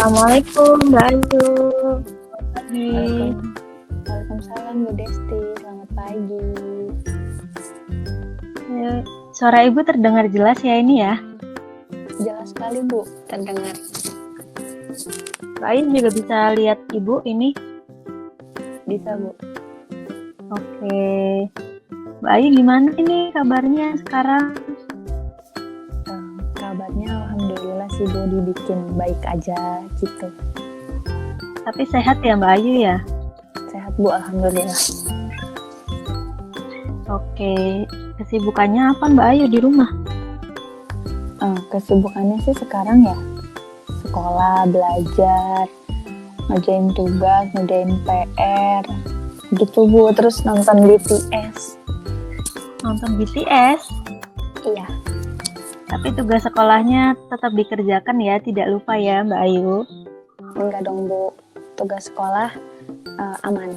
Assalamualaikum Mbak Ayu. Pagi. Waalaikumsalam Bu Desti, selamat pagi. Suara Ibu terdengar jelas ya ini ya? Jelas sekali Bu, terdengar. Mbak Ayu juga bisa lihat Ibu ini? Bisa Bu. Oke. Mbak Ayu gimana ini kabarnya sekarang? Kabarnya alhamdulillah sih Bu, dibikin baik aja gitu. Tapi sehat ya Mbak Ayu ya? Sehat Bu, alhamdulillah. Oke. Kesibukannya apa Mbak Ayu di rumah? Kesibukannya sih sekarang ya sekolah, belajar, ngerjain tugas, ngerjain PR gitu Bu, terus nonton BTS. Nonton BTS? Iya. Tapi tugas sekolahnya tetap dikerjakan ya, tidak lupa ya Mbak Ayu? Enggak dong Bu, tugas sekolah aman.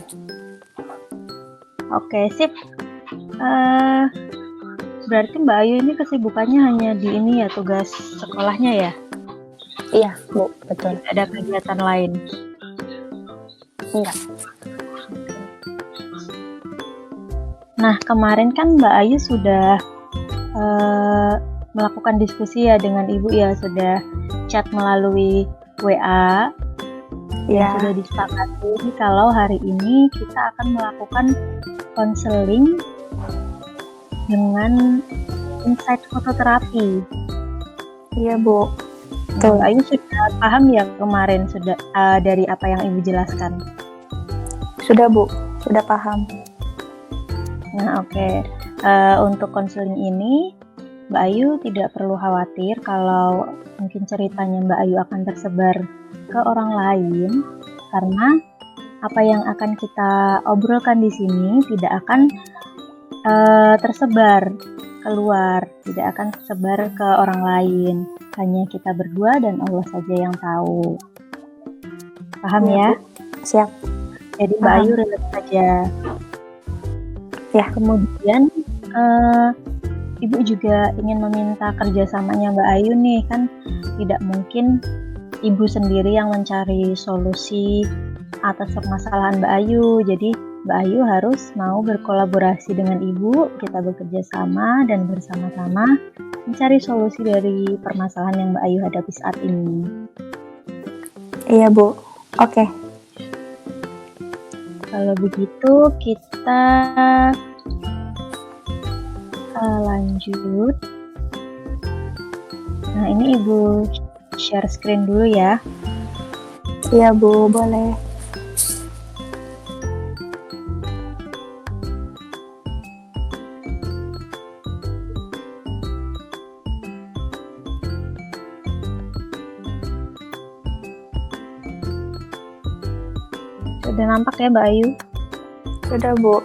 Oke, sip. Berarti Mbak Ayu ini kesibukannya hanya di ini ya, tugas sekolahnya ya? Iya Bu, betul. Tidak ada kegiatan lain? Enggak. Nah, kemarin kan Mbak Ayu sudah melakukan diskusi ya dengan Ibu ya, sudah chat melalui WA. Ya. Sudah disepakati kalau hari ini kita akan melakukan konseling dengan insight fototerapi. Iya Bu. Mbak Ayu sudah paham ya kemarin sudah dari apa yang Ibu jelaskan? Sudah Bu, sudah paham. Nah, oke. Untuk konseling ini Mbak Ayu tidak perlu khawatir kalau mungkin ceritanya Mbak Ayu akan tersebar ke orang lain, karena apa yang akan kita obrolkan di sini tidak akan tersebar keluar, tidak akan tersebar ke orang lain. Hanya kita berdua dan Allah saja yang tahu. Paham ya? Siap. Jadi Mbak Ayu relax saja. Ya. Kemudian Ibu juga ingin meminta kerjasamanya Mbak Ayu nih, kan tidak mungkin Ibu sendiri yang mencari solusi atas permasalahan Mbak Ayu. Jadi Mbak Ayu harus mau berkolaborasi dengan Ibu, kita bekerja sama dan bersama-sama mencari solusi dari permasalahan yang Mbak Ayu hadapi saat ini. Iya Bu, oke. Kalau begitu kita lanjut. Nah, ini Ibu share screen dulu ya. Iya Bu, boleh. Sudah nampak ya Mbak Ayu? Sudah Bu.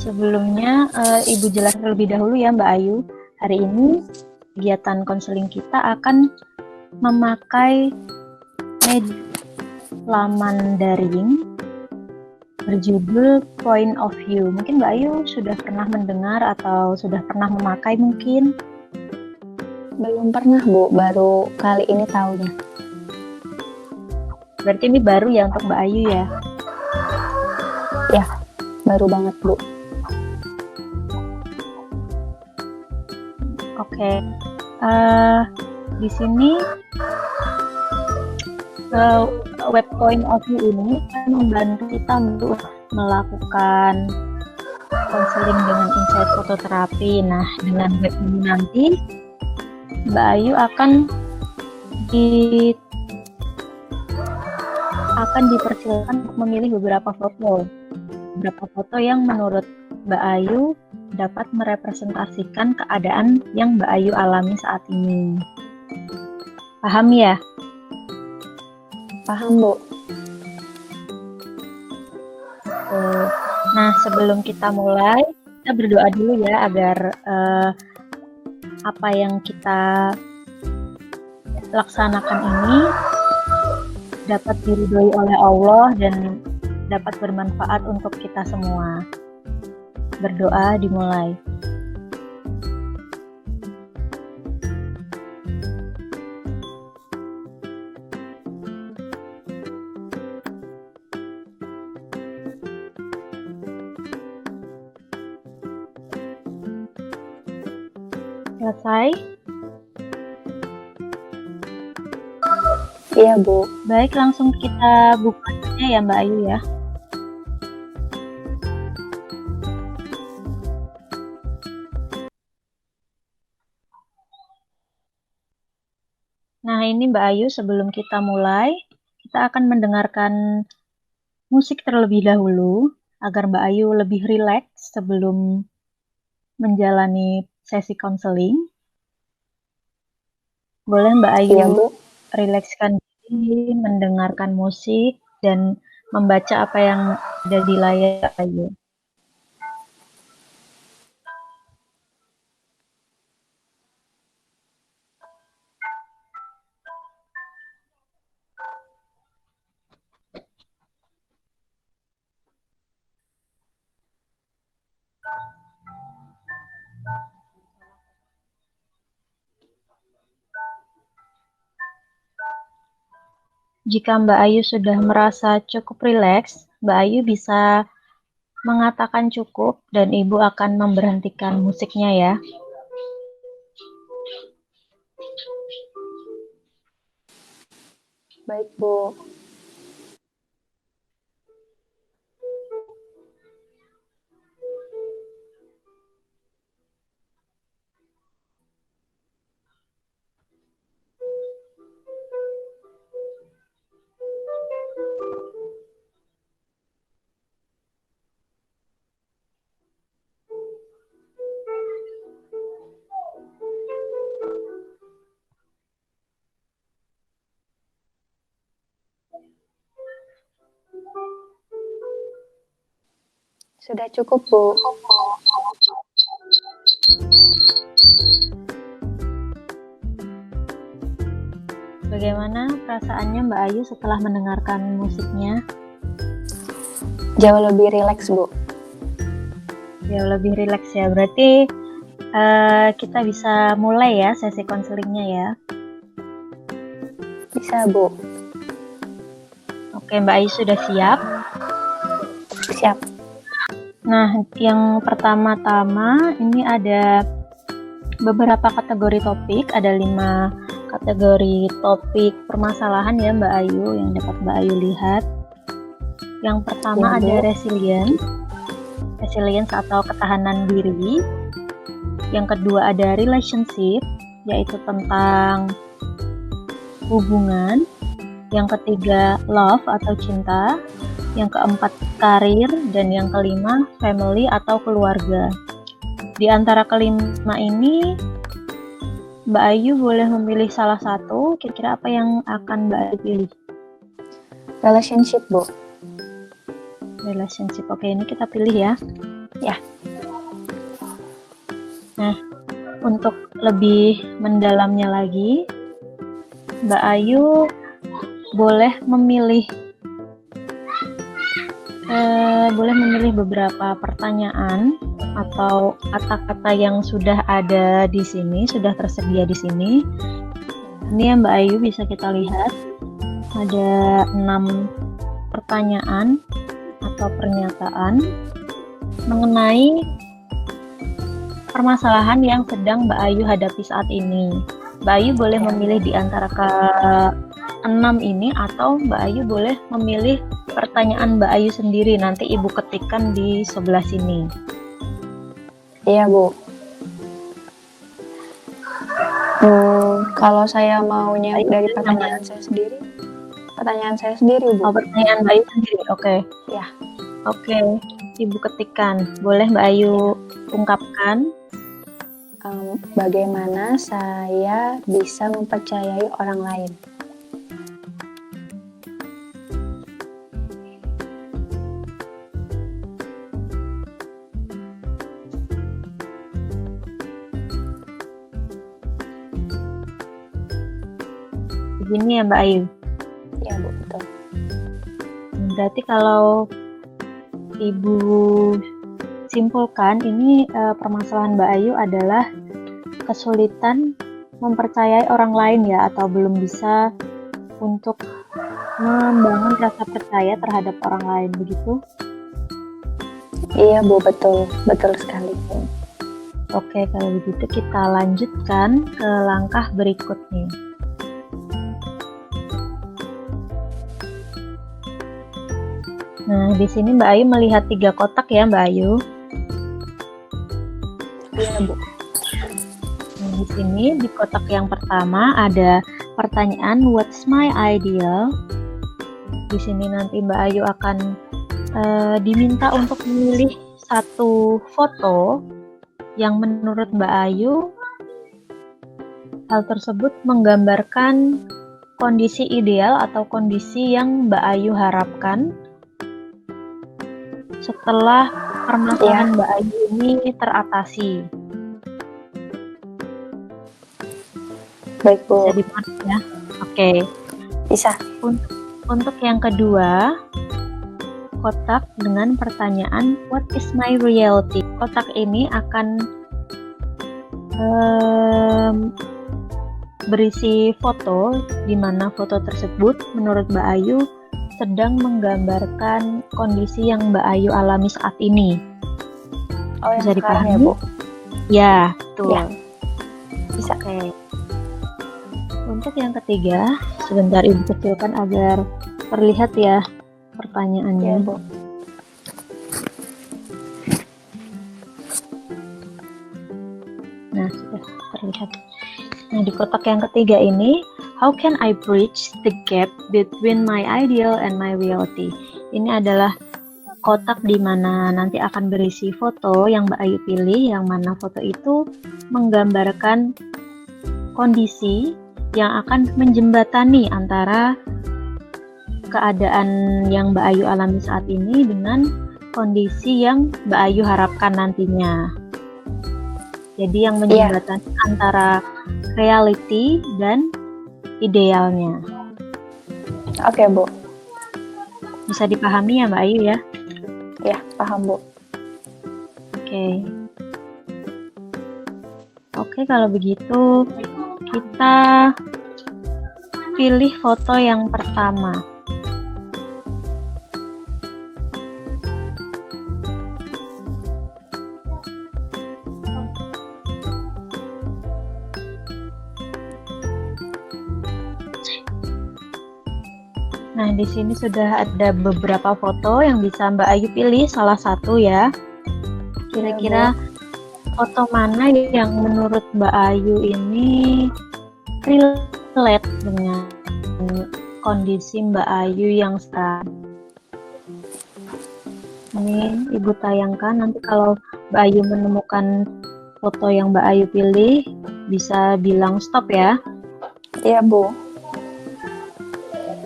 Sebelumnya Ibu jelaskan terlebih dahulu ya Mbak Ayu. Hari ini kegiatan konseling kita akan memakai laman daring berjudul Point of View. Mungkin Mbak Ayu sudah pernah mendengar atau sudah pernah memakai mungkin? Belum pernah Bu, baru kali ini tahunya. Berarti ini baru ya untuk Mbak Ayu ya? Ya, baru banget Bu. Oke. Di sini web Point of View ini akan membantu kita untuk melakukan konseling dengan insight fototerapi. Nah, dengan web ini nanti Mbak Ayu akan dipersilakan untuk memilih beberapa foto yang menurut Mbak Ayu dapat merepresentasikan keadaan yang Mbak Ayu alami saat ini. Paham ya? Paham Bu. Nah, sebelum kita mulai, kita berdoa dulu ya agar apa yang kita laksanakan ini dapat diridhoi oleh Allah dan dapat bermanfaat untuk kita semua. Berdoa dimulai. selesai? Iya, Bu. Baik, langsung kita bukanya ya Mbak Ayu ya. Nah, ini Mbak Ayu, sebelum kita mulai, kita akan mendengarkan musik terlebih dahulu agar Mbak Ayu lebih rileks sebelum menjalani sesi konseling. Boleh Mbak Ayu Iya, Bu. rilekskan diri, mendengarkan musik, dan membaca apa yang ada di layar Ayu. Jika Mbak Ayu sudah merasa cukup rileks, Mbak Ayu bisa mengatakan cukup dan Ibu akan memberhentikan musiknya ya. Baik, Bu. Sudah cukup, Bu. Bagaimana perasaannya Mbak Ayu setelah mendengarkan musiknya? Jauh lebih rileks, Bu. Jauh lebih rileks ya. Berarti kita bisa mulai ya sesi konselingnya ya. Bisa, Bu. Oke, Mbak Ayu sudah siap? Siap. Nah, yang pertama-tama ini ada beberapa kategori topik, ada 5 kategori topik permasalahan ya Mbak Ayu yang dapat Mbak Ayu lihat. Yang pertama Ya, ada Bu. resilience atau ketahanan diri. Yang kedua ada relationship, yaitu tentang hubungan. Yang ketiga love atau cinta. Yang keempat karir, dan yang kelima family atau keluarga. Di antara kelima ini Mbak Ayu boleh memilih salah satu. Kira-kira apa yang akan Mbak Ayu pilih? Relationship, Bu. Relationship. Oke, ini kita pilih ya. Ya. Nah, untuk lebih mendalamnya lagi, Mbak Ayu boleh memilih beberapa pertanyaan atau kata-kata yang sudah ada di sini, sudah tersedia di sini. Ini ya Mbak Ayu, bisa kita lihat ada 6 pertanyaan atau pernyataan mengenai permasalahan yang sedang Mbak Ayu hadapi saat ini. Mbak Ayu boleh memilih di antara ke-6 ini, atau Mbak Ayu boleh memilih pertanyaan Mbak Ayu sendiri, nanti Ibu ketikkan di sebelah sini. Iya, Bu. Kalau saya maunya dari pertanyaan saya sendiri, Bu. Oh, pertanyaan Mbak Ayu sendiri, oke. Ya. Oke, Ibu ketikkan. Boleh Mbak Ayu ungkapkan? Bagaimana saya bisa mempercayai orang lain? Begini ya Mbak Ayu. Ya, Bu, betul. Berarti kalau Ibu simpulkan, ini permasalahan Mbak Ayu adalah kesulitan mempercayai orang lain ya, atau belum bisa untuk membangun rasa percaya terhadap orang lain, begitu? Iya, Bu, betul sekali. Oke, kalau begitu kita lanjutkan ke langkah berikutnya. Nah, di sini Mbak Ayu melihat 3 kotak ya, Mbak Ayu. Iya, Bu. Nah, di sini di kotak yang pertama ada pertanyaan what's my ideal. Di sini nanti Mbak Ayu akan diminta untuk memilih satu foto yang menurut Mbak Ayu hal tersebut menggambarkan kondisi ideal atau kondisi yang Mbak Ayu harapkan setelah permasalahan Mbak Ayu ini teratasi. Baik, Bu. Bisa dipahami ya? Oke. Bisa. Untuk yang kedua, kotak dengan pertanyaan what is my reality. Kotak ini akan berisi foto di mana foto tersebut menurut Mbak Ayu sedang menggambarkan kondisi yang Mbak Ayu alami saat ini. Oh, bisa dipahami ya, Bu? Ya, betul. Ya. Bisa. Oke. Untuk yang ketiga, sebentar Ibu kecilkan agar terlihat ya pertanyaannya. Ya, Bu. Nah, sudah terlihat. Nah, di kotak yang ketiga ini, how can I bridge the gap between my ideal and my reality? Ini adalah kotak di mana nanti akan berisi foto yang Mbak Ayu pilih, yang mana foto itu menggambarkan kondisi yang akan menjembatani antara keadaan yang Mbak Ayu alami saat ini dengan kondisi yang Mbak Ayu harapkan nantinya. Jadi yang menjembatani antara reality dan idealnya. Oke, Bu. Bisa dipahami ya Mbak Ayu ya? Ya, paham, Bu. Oke. Oke, kalau begitu kita pilih foto yang pertama. Nah, di sini sudah ada beberapa foto yang bisa Mbak Ayu pilih salah satu ya. Kira-kira foto mana yang menurut Mbak Ayu ini relate dengan kondisi Mbak Ayu yang sekarang? Ini Ibu tayangkan, nanti kalau Mbak Ayu menemukan foto yang Mbak Ayu pilih, bisa bilang stop ya. Iya, Bu.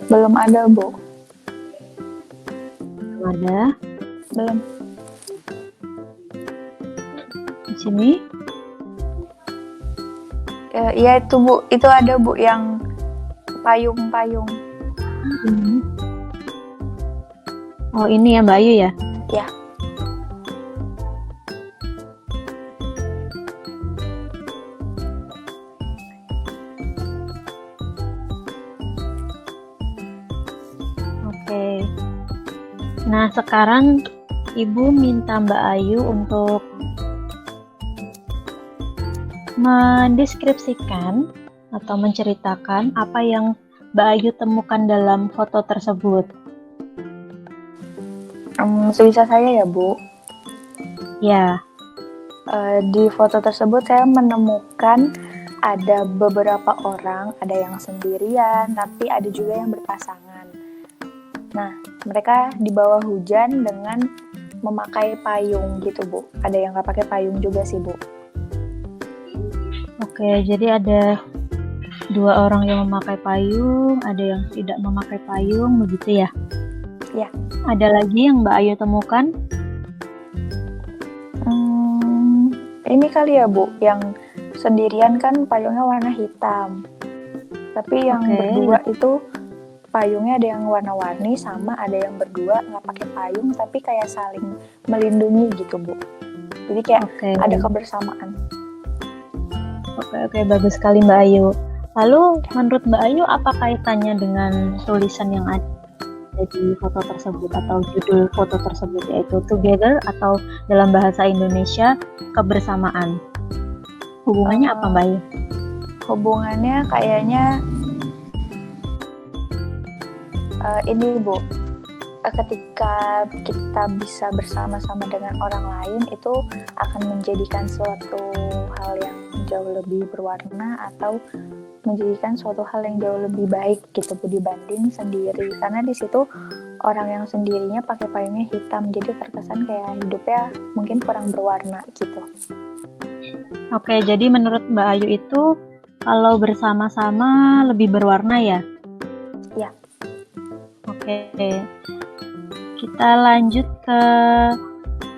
Belum ada, Bu. Belum ada. Belum. Di sini. Iya itu, Bu. Itu ada, Bu, yang payung-payung. Oh, ini ya Mbak Ayu ya? Ya. Oke. Nah, sekarang Ibu minta Mbak Ayu untuk mendeskripsikan atau menceritakan apa yang Mbak Ayu temukan dalam foto tersebut. Sebisa saya ya, Bu. Ya. Di foto tersebut saya menemukan ada beberapa orang, ada yang sendirian, tapi ada juga yang berpasangan. Nah, mereka di bawah hujan dengan memakai payung gitu, Bu. Ada yang nggak pakai payung juga sih, Bu. Oke, jadi ada 2 orang yang memakai payung, ada yang tidak memakai payung, begitu ya? Ya. Ada lagi yang Mbak Ayu temukan? Ini kali ya, Bu, yang sendirian kan payungnya warna hitam. Tapi yang berdua itu payungnya ada yang warna-warni, sama ada yang berdua nggak pakai payung tapi kayak saling melindungi gitu, Bu. Jadi kayak ada kebersamaan. Oke, bagus sekali Mbak Ayu. Lalu menurut Mbak Ayu apa kaitannya dengan tulisan yang ada? ada di foto tersebut atau judul foto tersebut, yaitu together atau dalam bahasa Indonesia kebersamaan. Hubungannya apa Mbak Ayu? Hubungannya kayaknya ini Bu, ketika kita bisa bersama-sama dengan orang lain itu akan menjadikan suatu hal yang jauh lebih berwarna atau menjadikan suatu hal yang jauh lebih baik gitu Bu dibanding sendiri, karena di situ orang yang sendirinya pakai payungnya hitam, jadi terkesan kayak hidupnya mungkin kurang berwarna gitu. Oke, jadi menurut Mbak Ayu itu kalau bersama-sama lebih berwarna ya? Ya. Oke, kita lanjut ke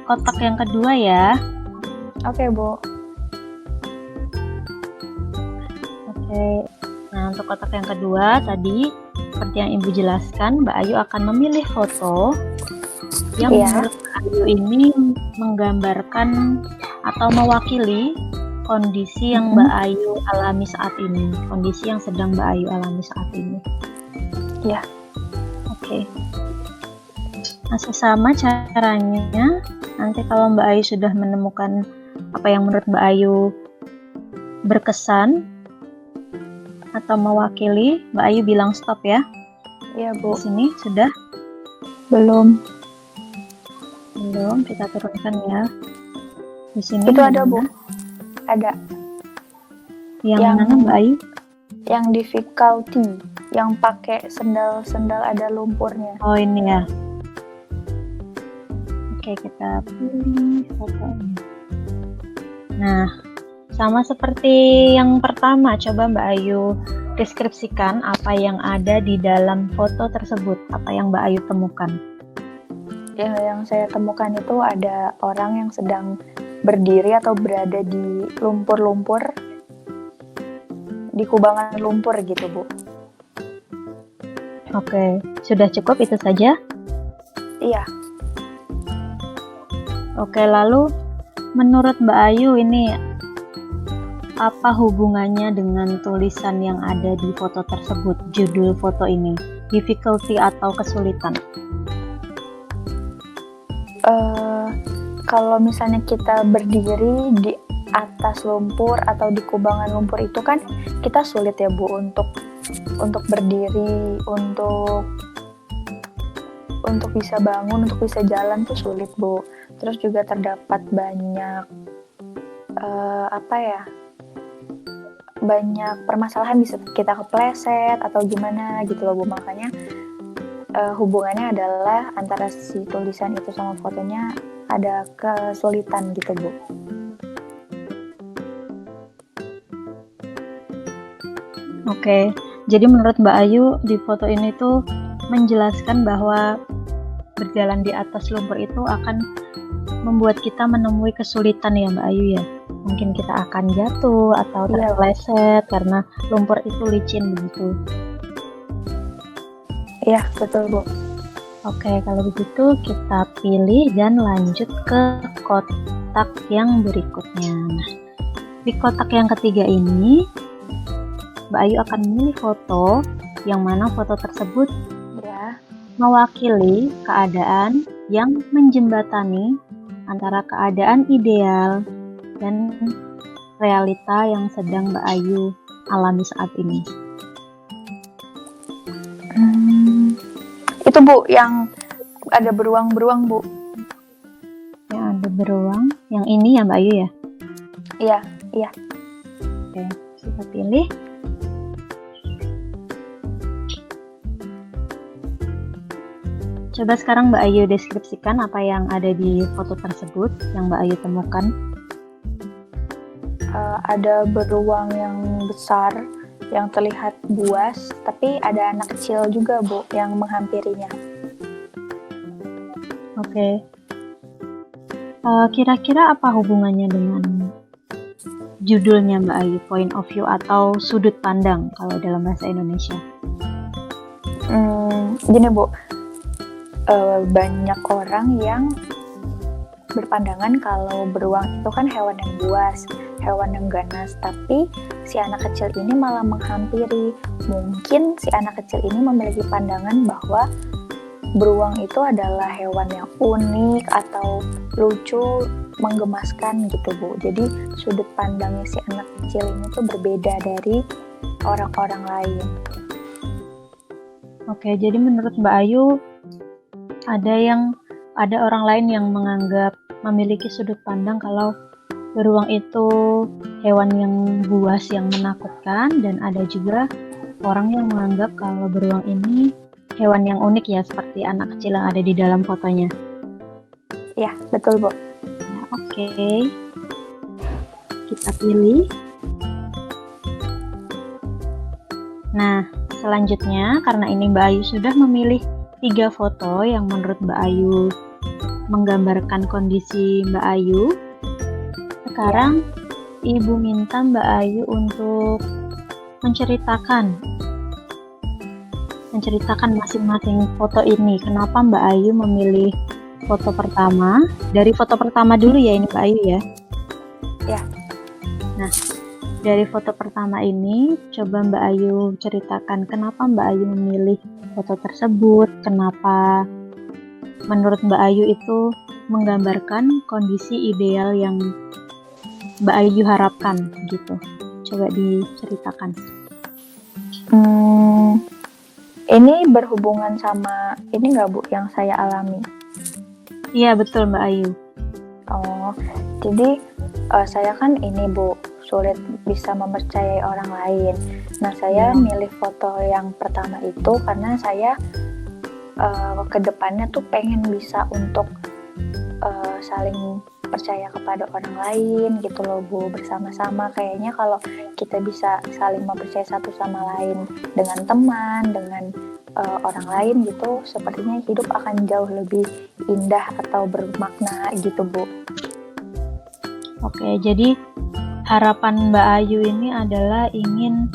kotak yang kedua ya. Oke Bu. Oke, nah untuk kotak yang kedua tadi seperti yang Ibu jelaskan, Mbak Ayu akan memilih foto yang menurut Mbak Ayu ini menggambarkan atau mewakili kondisi yang Mbak Ayu alami saat ini, kondisi yang sedang Mbak Ayu alami saat ini. Ya. Oke. Masih sama caranya. Nanti kalau Mbak Ayu sudah menemukan apa yang menurut Mbak Ayu berkesan atau mewakili, Mbak Ayu bilang stop ya. Iya Bu. Di sini sudah? Belum, kita turunkan ya. Di sini itu ada Bu. Ada. Yang mana Mbak Ayu? Yang difficulty, yang pakai sendal ada lumpurnya. Oh ini ya. Oke, kita pilih fotonya. Nah, sama seperti yang pertama, coba Mbak Ayu deskripsikan apa yang ada di dalam foto tersebut, apa yang Mbak Ayu temukan. Yang saya temukan itu ada orang yang sedang berdiri atau berada di lumpur-lumpur, di kubangan lumpur gitu Bu. Oke, sudah cukup itu saja? Iya. Oke, lalu menurut Mbak Ayu ini apa hubungannya dengan tulisan yang ada di foto tersebut, judul foto ini, difficulty atau kesulitan? Kalau misalnya kita berdiri di atas lumpur atau di kubangan lumpur itu kan kita sulit ya Bu untuk berdiri, untuk bisa bangun, untuk bisa jalan tuh sulit Bu. Terus juga terdapat banyak banyak permasalahan, bisa kita kepleset atau gimana gitu loh Bu. Makanya hubungannya adalah antara si tulisan itu sama fotonya ada kesulitan gitu Bu. Oke, jadi menurut Mbak Ayu di foto ini tuh menjelaskan bahwa berjalan di atas lumpur itu akan membuat kita menemui kesulitan ya Mbak Ayu ya. Mungkin kita akan jatuh atau terpleset karena lumpur itu licin begitu. Iya, betul Bu. Oke, kalau begitu kita pilih dan lanjut ke kotak yang berikutnya. Nah, di kotak yang ketiga ini Mbak Ayu akan memilih foto yang mana foto tersebut mewakili keadaan yang menjembatani antara keadaan ideal dan realita yang sedang Mbak Ayu alami saat ini. Itu Bu, yang ada beruang-beruang Bu. Yang ada beruang, yang ini ya Mbak Ayu ya? Iya, iya. Oke, kita pilih. Coba sekarang Mbak Ayu deskripsikan apa yang ada di foto tersebut yang Mbak Ayu temukan. Ada beruang yang besar yang terlihat buas, tapi ada anak kecil juga Bu yang menghampirinya. Oke. Kira-kira apa hubungannya dengan judulnya Mbak Ayu, point of view atau sudut pandang kalau dalam bahasa Indonesia? Gini Bu, banyak orang yang berpandangan kalau beruang itu kan hewan yang buas, hewan yang ganas, tapi si anak kecil ini malah menghampiri. Mungkin si anak kecil ini memiliki pandangan bahwa beruang itu adalah hewan yang unik atau lucu, menggemaskan gitu Bu. Jadi sudut pandangnya si anak kecil ini tuh berbeda dari orang-orang lain. Oke, jadi menurut Mbak Ayu ada orang lain yang menganggap memiliki sudut pandang kalau beruang itu hewan yang buas yang menakutkan, dan ada juga orang yang menganggap kalau beruang ini hewan yang unik ya, seperti anak kecil yang ada di dalam fotonya. Ya, betul Bu. Nah, oke. Kita pilih. Nah, selanjutnya karena ini Mbak Ayu sudah memilih 3 foto yang menurut Mbak Ayu menggambarkan kondisi Mbak Ayu. Sekarang Ibu minta Mbak Ayu untuk menceritakan masing-masing foto ini. Kenapa Mbak Ayu memilih foto pertama? Dari foto pertama dulu ya ini Mbak Ayu ya. Ya. Nah, dari foto pertama ini coba Mbak Ayu ceritakan kenapa Mbak Ayu memilih foto tersebut, kenapa menurut Mbak Ayu itu menggambarkan kondisi ideal yang Mbak Ayu harapkan gitu. Coba diceritakan. Ini berhubungan sama ini nggak Bu yang saya alami? Iya betul Mbak Ayu. Oh, jadi saya kan ini Bu, sulit bisa mempercayai orang lain. Nah, saya milih foto yang pertama itu karena saya kedepannya tuh pengen bisa untuk saling percaya kepada orang lain gitu loh Bu, bersama-sama. Kayaknya kalau kita bisa saling mempercayai satu sama lain dengan teman, dengan orang lain gitu, sepertinya hidup akan jauh lebih indah atau bermakna gitu Bu. Oke, jadi harapan Mbak Ayu ini adalah ingin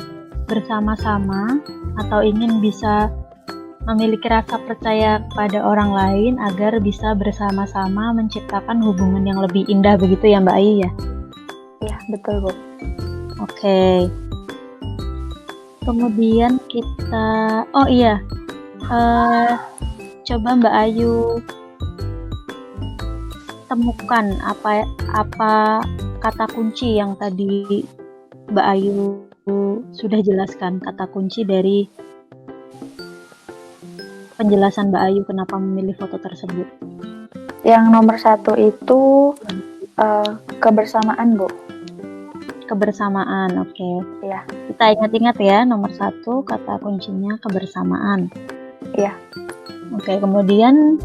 bersama-sama atau ingin bisa memiliki rasa percaya kepada orang lain agar bisa bersama-sama menciptakan hubungan yang lebih indah, begitu ya Mbak Ayu ya? Iya, betul Bu. Oke. Kemudian kita, coba Mbak Ayu temukan apa kata kunci yang tadi Mbak Ayu sudah jelaskan, kata kunci dari penjelasan Mbak Ayu kenapa memilih foto tersebut. Yang nomor 1 itu kebersamaan Bu. Kebersamaan, oke. Ya. Kita ingat-ingat ya, nomor 1 kata kuncinya kebersamaan. Ya. Oke, kemudian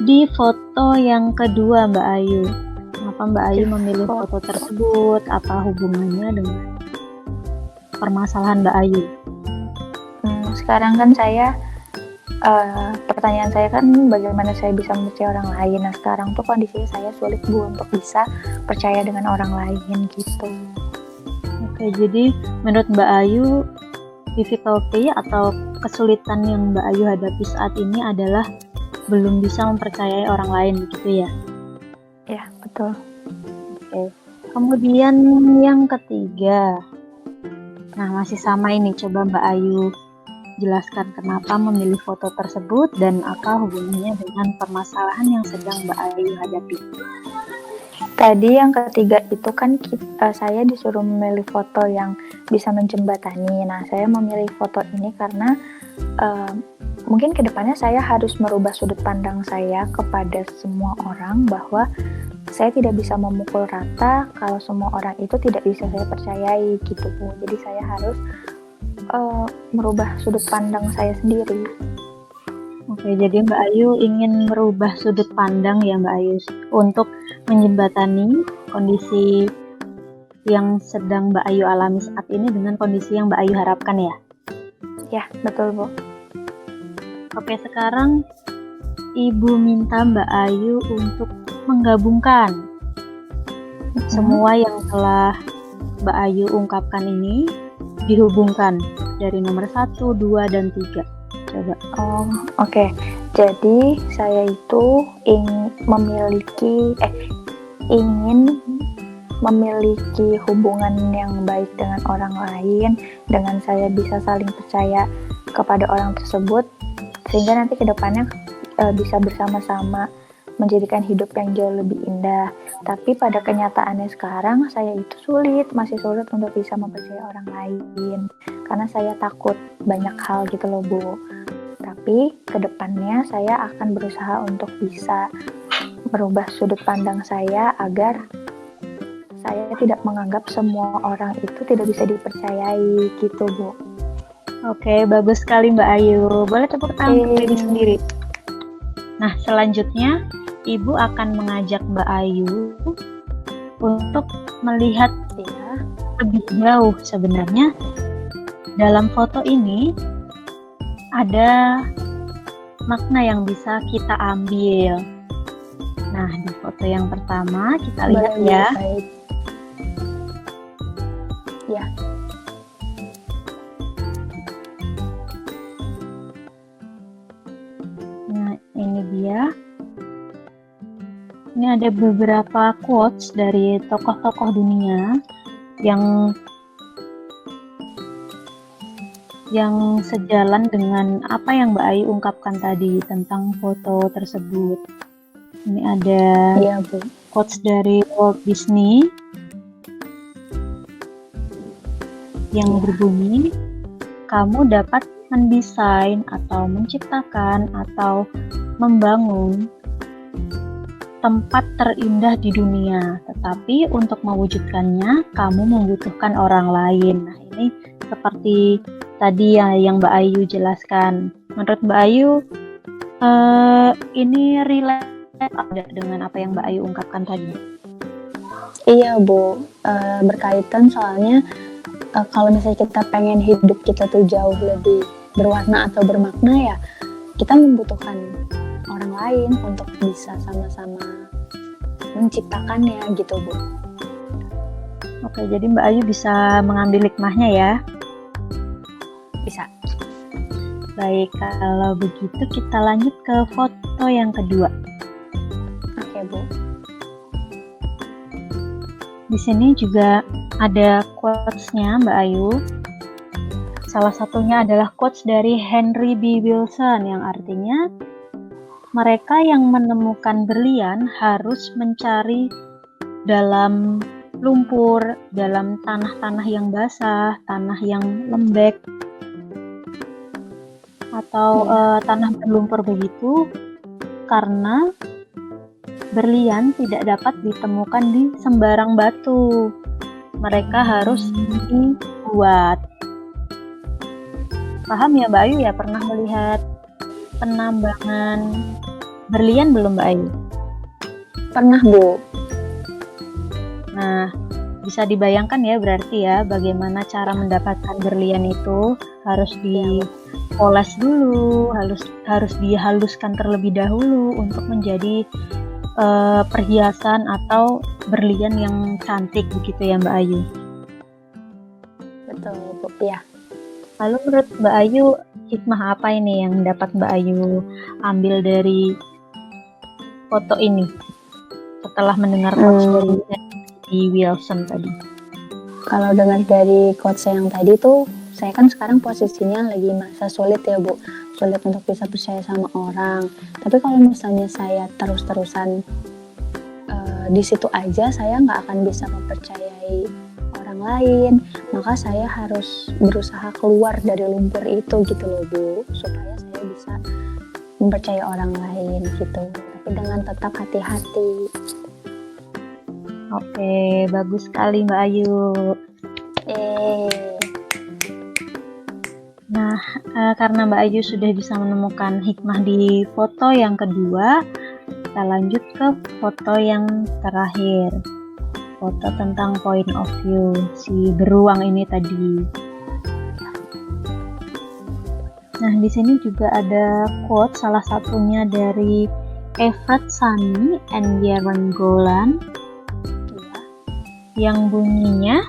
di foto yang kedua Mbak Ayu, kenapa Mbak Ayu memilih foto tersebut? Apa hubungannya dengan permasalahan Mbak Ayu? Sekarang kan saya pertanyaan saya kan bagaimana saya bisa mempercayai orang lain. Nah, sekarang tuh kondisinya saya sulit Bu untuk bisa percaya dengan orang lain gitu. Oke, jadi menurut Mbak Ayu difficulty atau kesulitan yang Mbak Ayu hadapi saat ini adalah belum bisa mempercayai orang lain gitu ya? Ya, betul. Oke. Kemudian yang ketiga. Nah, masih sama ini, coba Mbak Ayu jelaskan kenapa memilih foto tersebut dan apa hubungannya dengan permasalahan yang sedang Mbak Ayu hadapi. Tadi yang ketiga itu kan saya disuruh memilih foto yang bisa menjembatani. Nah, saya memilih foto ini karena mungkin kedepannya saya harus merubah sudut pandang saya kepada semua orang bahwa saya tidak bisa memukul rata kalau semua orang itu tidak bisa saya percayai gitu Bu. Jadi saya harus merubah sudut pandang saya sendiri. Oke, jadi Mbak Ayu ingin merubah sudut pandang ya Mbak Ayu untuk menjembatani kondisi yang sedang Mbak Ayu alami saat ini dengan kondisi yang Mbak Ayu harapkan ya? Ya, betul Bu. Oke, sekarang Ibu minta Mbak Ayu untuk menggabungkan semua yang telah Mbak Ayu ungkapkan ini, dihubungkan dari nomor 1, 2, dan 3. Coba. Oke. Jadi saya itu ingin memiliki hubungan yang baik dengan orang lain, dengan saya bisa saling percaya kepada orang tersebut, sehingga nanti kedepannya bisa bersama-sama menjadikan hidup yang jauh lebih indah. Tapi pada kenyataannya sekarang saya itu masih sulit untuk bisa mempercayai orang lain karena saya takut banyak hal gitu loh Bu. Tapi kedepannya saya akan berusaha untuk bisa merubah sudut pandang saya agar saya tidak menganggap semua orang itu tidak bisa dipercayai gitu Bu. Oke, bagus sekali Mbak Ayu. Boleh tepuk tangan untuk diri sendiri. Nah, selanjutnya Ibu akan mengajak Mbak Ayu untuk melihat lebih jauh sebenarnya dalam foto ini ada makna yang bisa kita ambil. Nah, di foto yang pertama kita lihat ya. Baik. Ya. Nah, ini dia. Ini ada beberapa quotes dari tokoh-tokoh dunia yang sejalan dengan apa yang Mbak Ayu ungkapkan tadi tentang foto tersebut. Ini ada quotes dari Walt Disney yang berbunyi, kamu dapat mendesain atau menciptakan atau membangun tempat terindah di dunia, tetapi untuk mewujudkannya kamu membutuhkan orang lain. Nah, ini seperti tadi ya yang Mbak Ayu jelaskan. Menurut Mbak Ayu, ini relate dengan apa yang Mbak Ayu ungkapkan tadi? Iya Bu, berkaitan soalnya kalau misalnya kita pengen hidup kita tuh jauh lebih berwarna atau bermakna ya, kita membutuhkan orang lain untuk bisa sama-sama menciptakannya gitu Bu. Oke, jadi Mbak Ayu bisa mengambil hikmahnya ya? Bisa. Baik, kalau begitu kita lanjut ke foto yang kedua. Oke Bu. Di sini juga ada quotes-nya Mbak Ayu. Salah satunya adalah quotes dari Henry B. Wilson yang artinya, mereka yang menemukan berlian harus mencari dalam lumpur, dalam tanah-tanah yang basah, tanah yang lembek, atau tanah berlumpur begitu, karena berlian tidak dapat ditemukan di sembarang batu. Mereka harus dibuat. Paham ya Mbak Ayu ya? Pernah melihat penambangan berlian belum Mbak Ayu? Pernah Bu. Nah, bisa dibayangkan ya berarti ya bagaimana cara mendapatkan berlian itu. Harus dipoles dulu, harus dihaluskan terlebih dahulu untuk menjadi perhiasan atau berlian yang cantik begitu ya Mbak Ayu. Betul Bu, ya. Lalu menurut Mbak Ayu, hikmah apa ini yang dapat Mbak Ayu ambil dari foto ini setelah mendengar quotes dari Wilson tadi? Kalau dengar dari quotes yang tadi tuh, saya kan sekarang posisinya lagi masa sulit ya Bu, sulit untuk bisa percaya sama orang. Tapi kalau misalnya saya terus-terusan di situ aja, saya nggak akan bisa mempercayai orang lain. Maka saya harus berusaha keluar dari lumpur itu gitu loh Bu, supaya saya bisa mempercayai orang lain gitu. Tapi dengan tetap hati-hati. Oke, bagus sekali Mbak Ayu. Nah, karena Mbak Ayu sudah bisa menemukan hikmah di foto yang kedua, kita lanjut ke foto yang terakhir. Foto tentang point of view, si beruang ini tadi. Nah, di sini juga ada quote, salah satunya dari Everett Sunny and Yaron Golan, yang bunyinya,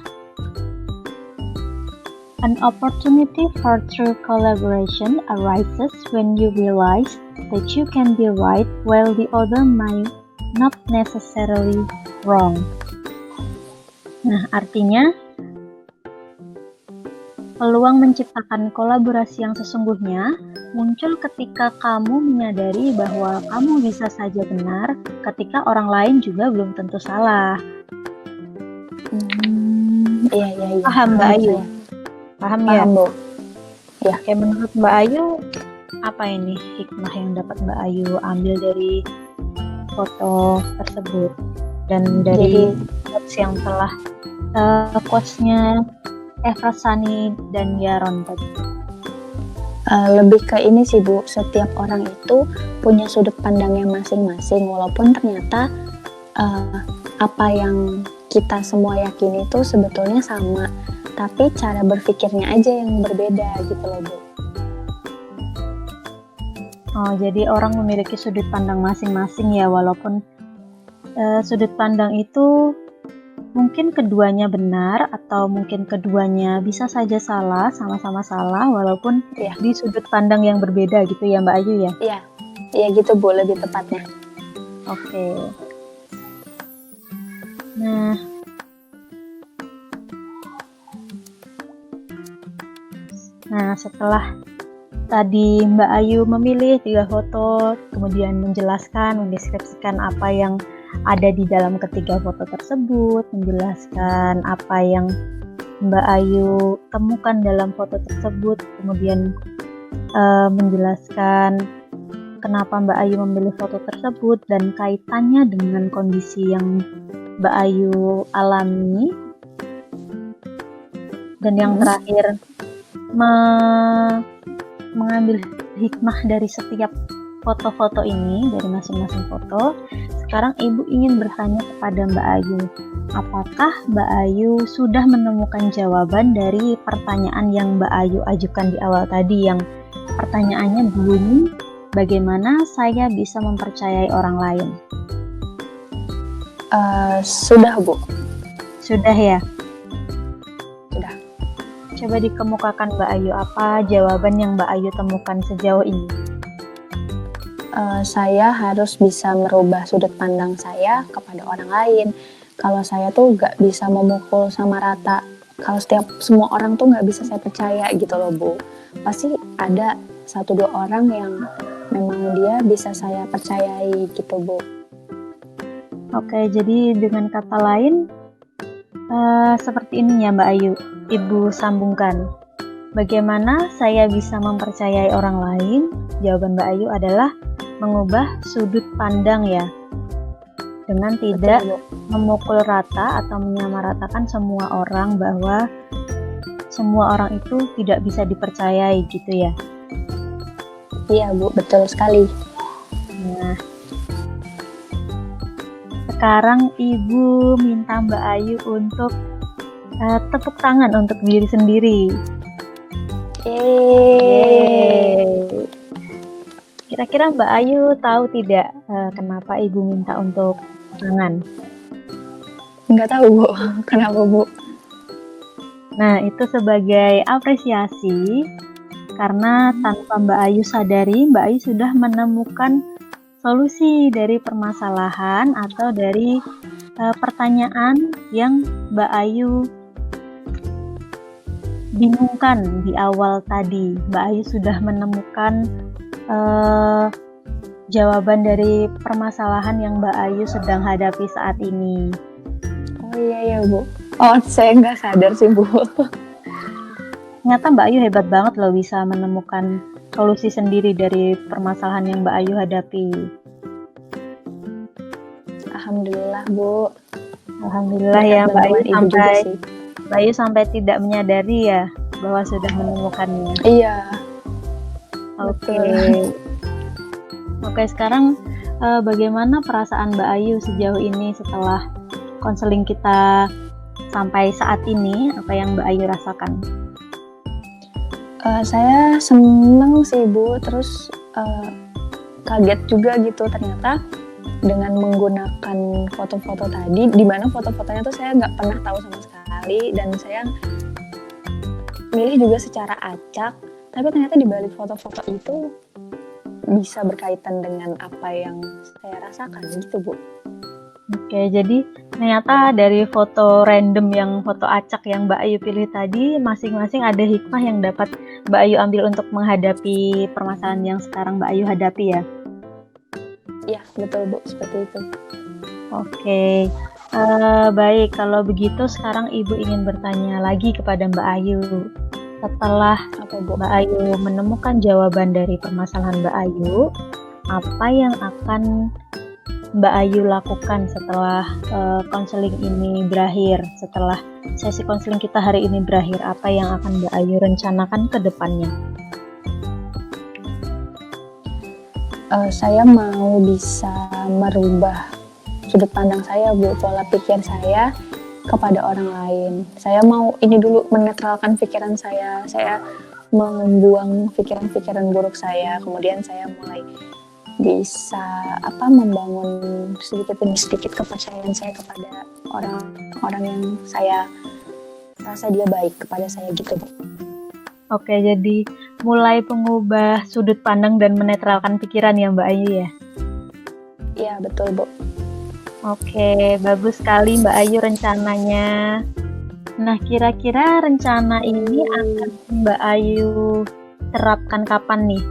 an opportunity for true collaboration arises when you realize that you can be right while the other might not necessarily wrong. Nah, artinya Peluang menciptakan kolaborasi yang sesungguhnya muncul ketika kamu menyadari bahwa kamu bisa saja benar ketika orang lain juga belum tentu salah. Iya. Paham Mbak Ayu? Saya. Paham ya? Paham, Bu. Ya. Oke, menurut Mbak Ayu, apa ini hikmah yang dapat Mbak Ayu ambil dari foto tersebut dan dari quotes yang telah quotes-nya Efrat Sani dan Yaron tadi? Lebih ke ini sih Bu, setiap orang itu punya sudut pandangnya masing-masing, walaupun ternyata apa yang kita semua yakini itu sebetulnya sama, tapi cara berpikirnya aja yang berbeda gitu loh Bu. Oh, jadi orang memiliki sudut pandang masing-masing ya, walaupun sudut pandang itu mungkin keduanya benar atau mungkin keduanya bisa saja salah, sama-sama salah, walaupun di sudut pandang yang berbeda gitu ya Mbak Ayu ya? Iya gitu Bu, lebih tepatnya. Oke. Nah, setelah tadi Mbak Ayu memilih 3 foto, kemudian menjelaskan, mendeskripsikan apa yang ada di dalam ketiga foto tersebut, menjelaskan apa yang Mbak Ayu temukan dalam foto tersebut, kemudian menjelaskan kenapa Mbak Ayu memilih foto tersebut dan kaitannya dengan kondisi yang Mbak Ayu alami. Dan yang terakhir, mengambil hikmah dari setiap foto-foto ini, dari masing-masing foto. Sekarang Ibu ingin bertanya kepada Mbak Ayu, apakah Mbak Ayu sudah menemukan jawaban dari pertanyaan yang Mbak Ayu ajukan di awal tadi, yang pertanyaannya bunyi, bagaimana saya bisa mempercayai orang lain? Sudah Bu. Sudah ya? Sudah. Coba dikemukakan Mbak Ayu, apa jawaban yang Mbak Ayu temukan sejauh ini? Saya harus bisa merubah sudut pandang saya kepada orang lain. Kalau saya tuh nggak bisa memukul sama rata. Kalau semua orang tuh nggak bisa saya percaya gitu loh Bu. Pasti ada 1-2 orang yang memang dia bisa saya percayai gitu Bu. Oke, jadi dengan kata lain, seperti ini ya Mbak Ayu, Ibu sambungkan. Bagaimana saya bisa mempercayai orang lain? Jawaban Mbak Ayu adalah mengubah sudut pandang ya, dengan tidak memukul rata atau menyamaratakan semua orang, bahwa semua orang itu tidak bisa dipercayai gitu ya. Iya Bu, betul sekali. Nah, sekarang Ibu minta Mbak Ayu untuk tepuk tangan untuk diri sendiri. Yeay. Kira-kira Mbak Ayu tahu tidak kenapa Ibu minta untuk tangan? Nggak tahu Bu, kenapa Bu? Nah, itu sebagai apresiasi karena tanpa Mbak Ayu sadari, Mbak Ayu sudah menemukan solusi dari permasalahan atau dari pertanyaan yang Mbak Ayu bingungkan di awal tadi. Mbak Ayu sudah menemukan jawaban dari permasalahan yang Mbak Ayu sedang hadapi saat ini. Oh iya Bu. Oh, saya nggak sadar sih Bu. Ternyata Mbak Ayu hebat banget loh, bisa menemukan solusi sendiri dari permasalahan yang Mbak Ayu hadapi. Alhamdulillah Bu. Alhamdulillah ya Mbak Ayu sampai tidak menyadari ya bahwa sudah menemukannya. Iya. Oke, sekarang bagaimana perasaan Mbak Ayu sejauh ini setelah konseling kita sampai saat ini? Apa yang Mbak Ayu rasakan? Saya seneng sih Bu, terus kaget juga gitu, ternyata dengan menggunakan foto-foto tadi, di mana foto-fotonya tuh saya nggak pernah tahu sama sekali, dan saya milih juga secara acak, tapi ternyata di balik foto-foto itu bisa berkaitan dengan apa yang saya rasakan gitu Bu. Oke, jadi ternyata dari foto random yang foto acak yang Mbak Ayu pilih tadi, masing-masing ada hikmah yang dapat Mbak Ayu ambil untuk menghadapi permasalahan yang sekarang Mbak Ayu hadapi ya. Ya, betul Bu, seperti itu. Oke, baik. Kalau begitu sekarang Ibu ingin bertanya lagi kepada Mbak Ayu. Setelah Apa Bu? Mbak Ayu menemukan jawaban dari permasalahan Mbak Ayu, apa yang akan Mbak Ayu lakukan setelah konseling ini berakhir? Setelah sesi konseling kita hari ini berakhir, apa yang akan Mbak Ayu rencanakan ke depannya? Saya mau bisa merubah sudut pandang saya Bu, pola pikir saya kepada orang lain. Saya mau ini dulu menetralkan pikiran saya membuang pikiran-pikiran buruk saya, kemudian saya mulai bisa membangun sedikit demi sedikit kepercayaan saya kepada orang-orang yang saya rasa dia baik kepada saya gitu Bu. Oke, jadi mulai mengubah sudut pandang dan menetralkan pikiran ya Mbak Ayu ya? Iya betul Bu. Oke, bagus sekali Mbak Ayu rencananya. Nah, kira-kira rencana ini akan Mbak Ayu terapkan kapan nih?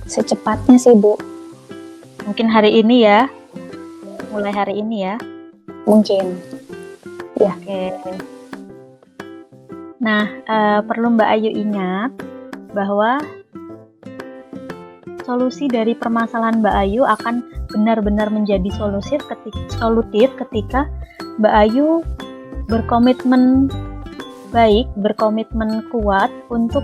Secepatnya sih Bu. Mungkin hari ini ya? Mulai hari ini ya? Mungkin. Ya. Oke. Nah, perlu Mbak Ayu ingat bahwa solusi dari permasalahan Mbak Ayu akan benar-benar menjadi solutif ketika Mbak Ayu berkomitmen baik, berkomitmen kuat untuk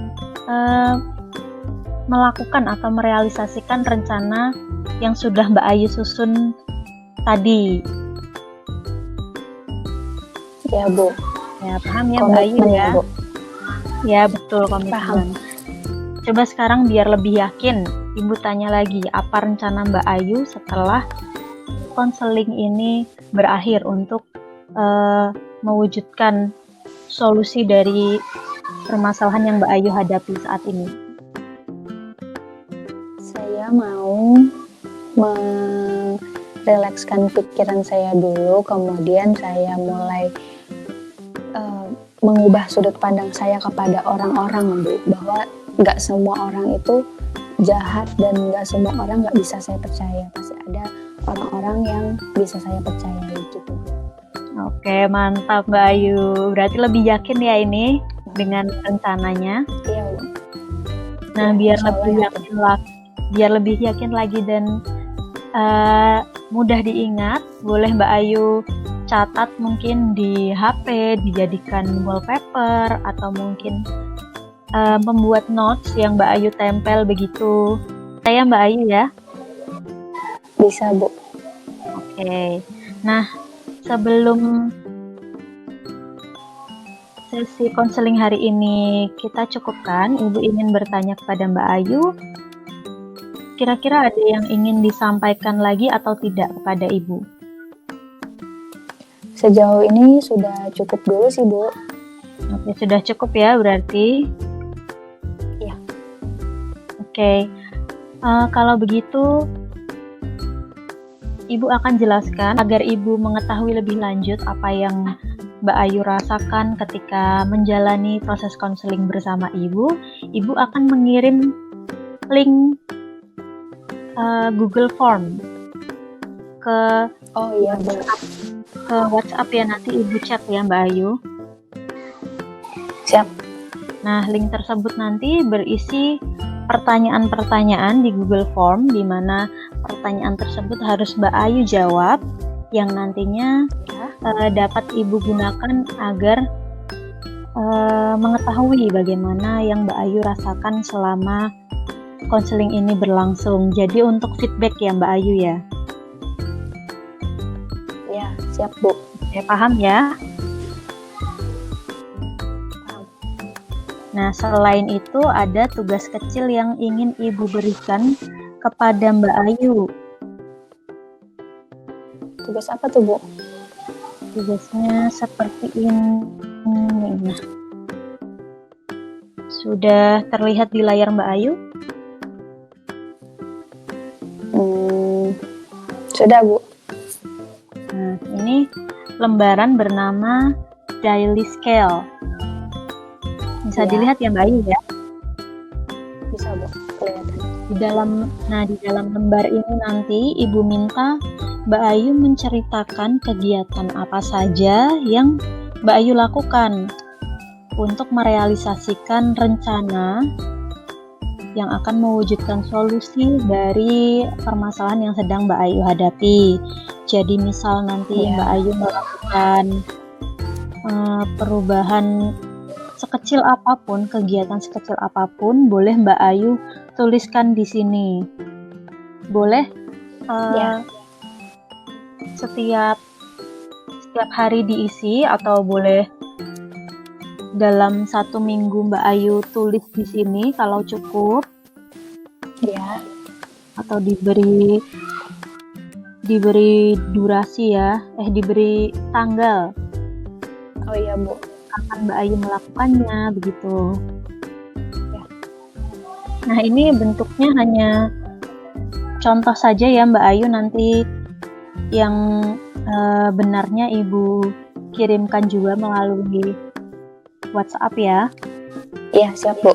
melakukan atau merealisasikan rencana yang sudah Mbak Ayu susun tadi. Ya Bu. Ya, paham ya Mbak Ayu ya? Bu. Ya, betul, komitmen. Paham. Coba sekarang biar lebih yakin, Ibu tanya lagi, apa rencana Mbak Ayu setelah konseling ini berakhir untuk mewujudkan solusi dari permasalahan yang Mbak Ayu hadapi saat ini? Saya mau merelakskan pikiran saya dulu, kemudian saya mulai mengubah sudut pandang saya kepada orang-orang Bu, bahwa nggak semua orang itu jahat dan nggak semua orang nggak bisa saya percaya, pasti ada orang-orang yang bisa saya percaya gitu. Oke, mantap Mbak Ayu, berarti lebih yakin ya ini dengan rencananya. Iya Bu. Nah, biar lebih yakin lagi dan mudah diingat, boleh Mbak Ayu catat mungkin di HP, dijadikan wallpaper, atau mungkin membuat notes yang Mbak Ayu tempel begitu. Saya Mbak Ayu ya? Bisa Bu. Oke. Nah, sebelum sesi konseling hari ini kita cukupkan, Ibu ingin bertanya kepada Mbak Ayu, kira-kira ada yang ingin disampaikan lagi atau tidak kepada Ibu? Sejauh ini sudah cukup dulu sih Bu. Oke, sudah cukup ya berarti? Iya. Oke, kalau begitu Ibu akan jelaskan agar Ibu mengetahui lebih lanjut apa yang Mbak Ayu rasakan ketika menjalani proses konseling bersama Ibu. Ibu akan mengirim link Google Form ke WhatsApp ya, nanti Ibu chat ya Mbak Ayu. Siap. Nah, link tersebut nanti berisi pertanyaan-pertanyaan di Google Form, di mana pertanyaan tersebut harus Mbak Ayu jawab, yang nantinya dapat Ibu gunakan agar mengetahui bagaimana yang Mbak Ayu rasakan selama konseling ini berlangsung. Jadi untuk feedback ya Mbak Ayu ya. Ya, siap Bu. Saya paham ya. Nah, selain itu ada tugas kecil yang ingin Ibu berikan kepada Mbak Ayu. Tugas apa tuh Bu? Tugasnya seperti ini. Nah, sudah terlihat di layar Mbak Ayu? Sudah, Bu. Nah, ini lembaran bernama Daily Scale. Bisa Ya. dilihat ya Mbak Ayu ya. Bisa, Bu. Kelihatan. Di dalam lembar ini nanti Ibu minta Mbak Ayu menceritakan kegiatan apa saja yang Mbak Ayu lakukan untuk merealisasikan rencana yang akan mewujudkan solusi dari permasalahan yang sedang Mbak Ayu hadapi. Jadi misal nanti Mbak Ayu melakukan perubahan sekecil apapun, kegiatan sekecil apapun, boleh Mbak Ayu tuliskan di sini. Boleh setiap hari diisi atau boleh dalam 1 minggu Mbak Ayu tulis di sini kalau cukup. Ya. Atau diberi durasi ya, diberi tanggal. Oh iya, Bu. Kapan Mbak Ayu melakukannya, begitu. Ya. Nah, ini bentuknya hanya contoh saja ya Mbak Ayu, nanti yang benarnya Ibu kirimkan juga melalui WhatsApp ya. Iya, siap, Bu.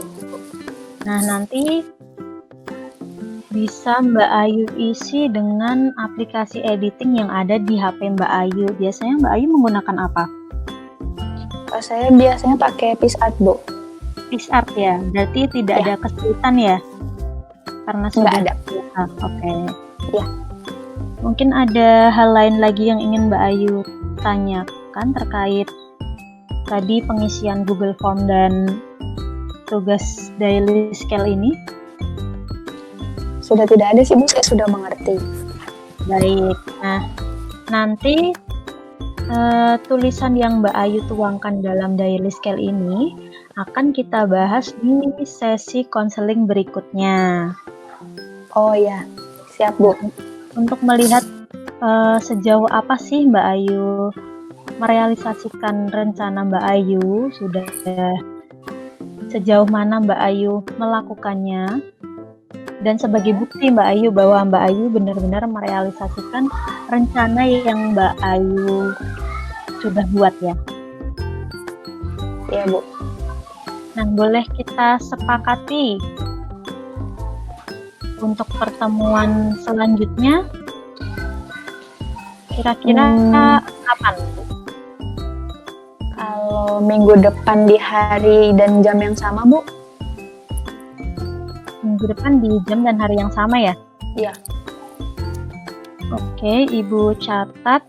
Nah, nanti bisa Mbak Ayu isi dengan aplikasi editing yang ada di HP Mbak Ayu. Biasanya Mbak Ayu menggunakan apa? Saya biasanya pakai PicsArt, Bu. PicsArt ya, berarti tidak ada kesulitan ya? Karena sudah ada. Oke. Ya. Mungkin ada hal lain lagi yang ingin Mbak Ayu tanyakan terkait tadi pengisian Google Form dan tugas Daily Scale ini? Sudah tidak ada sih, Bu. Saya sudah mengerti. Baik. Nah, nanti tulisan yang Mbak Ayu tuangkan dalam Daily Scale ini akan kita bahas di sesi konseling berikutnya. Oh ya, siap, Bu. Untuk melihat sejauh apa sih Mbak Ayu merealisasikan rencana Mbak Ayu, sudah sejauh mana Mbak Ayu melakukannya, dan sebagai bukti Mbak Ayu bahwa Mbak Ayu benar-benar merealisasikan rencana yang Mbak Ayu sudah buat ya. Iya, Bu. Nah, boleh kita sepakati untuk pertemuan selanjutnya kira-kira kapan? Kalau minggu depan di hari dan jam yang sama, Bu? Minggu depan di jam dan hari yang sama ya? Iya. Oke, Ibu catat.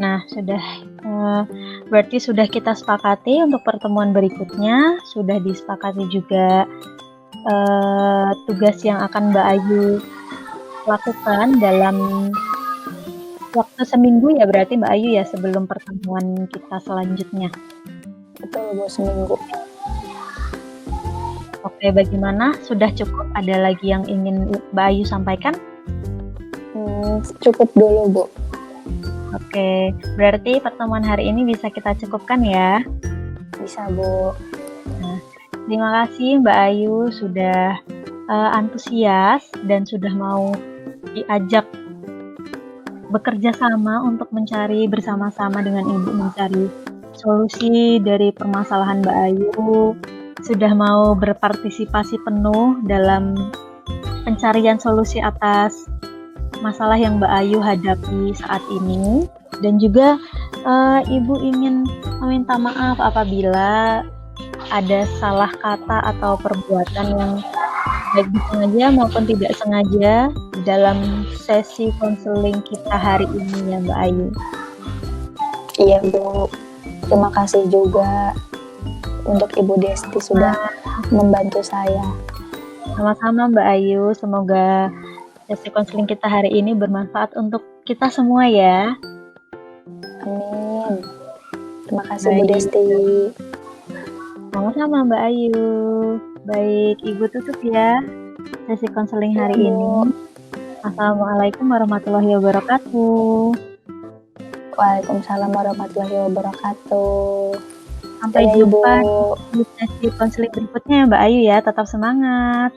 Nah, berarti sudah kita sepakati untuk pertemuan berikutnya, sudah disepakati juga tugas yang akan Mbak Ayu lakukan dalam waktu seminggu ya, berarti Mbak Ayu ya, sebelum pertemuan kita selanjutnya. Betul, Bu, seminggu. Oke, bagaimana? Sudah cukup? Ada lagi yang ingin Mbak Ayu sampaikan? Cukup dulu, Bu. Oke, berarti pertemuan hari ini bisa kita cukupkan ya? Bisa, Bu. Nah, terima kasih Mbak Ayu sudah antusias dan sudah mau diajak bekerja sama untuk mencari bersama-sama dengan Ibu, mencari solusi dari permasalahan Mbak Ayu, sudah mau berpartisipasi penuh dalam pencarian solusi atas masalah yang Mbak Ayu hadapi saat ini, dan juga Ibu ingin meminta maaf apabila ada salah kata atau perbuatan yang baik disengaja maupun tidak sengaja dalam sesi konseling kita hari ini ya Mbak Ayu. Iya, Bu. Terima kasih juga untuk Ibu Desti sudah membantu saya. Sama-sama Mbak Ayu, semoga sesi konseling kita hari ini bermanfaat untuk kita semua ya. Amin. Terima kasih, Bu Desti. Sama-sama Mbak Ayu. Baik, Ibu tutup ya sesi konseling hari ini. Assalamualaikum warahmatullahi wabarakatuh. Waalaikumsalam warahmatullahi wabarakatuh. Sampai jumpa di sesi konseling berikutnya Mbak Ayu ya. Tetap semangat.